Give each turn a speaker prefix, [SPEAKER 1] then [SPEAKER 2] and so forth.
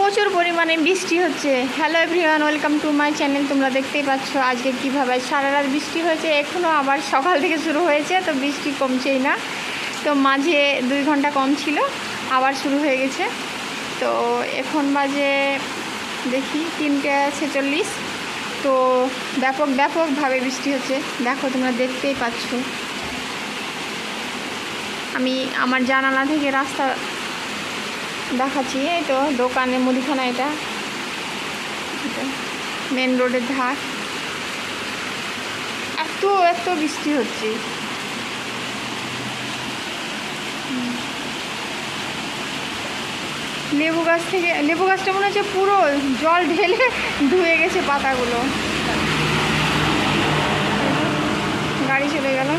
[SPEAKER 1] প্রচুর পরিমাণে বৃষ্টি হচ্ছে। Hello everyone, welcome to my channel. তোমরা দেখতেই পাচ্ছ আজকে কীভাবে সারা রাত বৃষ্টি হয়েছে, এখনও আবার সকাল থেকে শুরু হয়েছে, তো বৃষ্টি কমছেই না। তো মাঝে 2 ঘন্টা কম ছিল, আবার শুরু হয়ে গেছে। তো এখন বাজে দেখি 3:46। তো ব্যাপকভাবে বৃষ্টি হচ্ছে, দেখো তোমরা দেখতেই পাচ্ছ। আমি আমার জানালা থেকে রাস্তা দেখাচ্ছি। এই তো দোকানে মুদিখানা, এটা মেন রোডের ধার। এত বৃষ্টি হচ্ছে। লেবু গাছটা মনে হচ্ছে পুরো জল ঢেলে ধুয়ে গেছে পাতাগুলো। গাড়ি চলে গেল।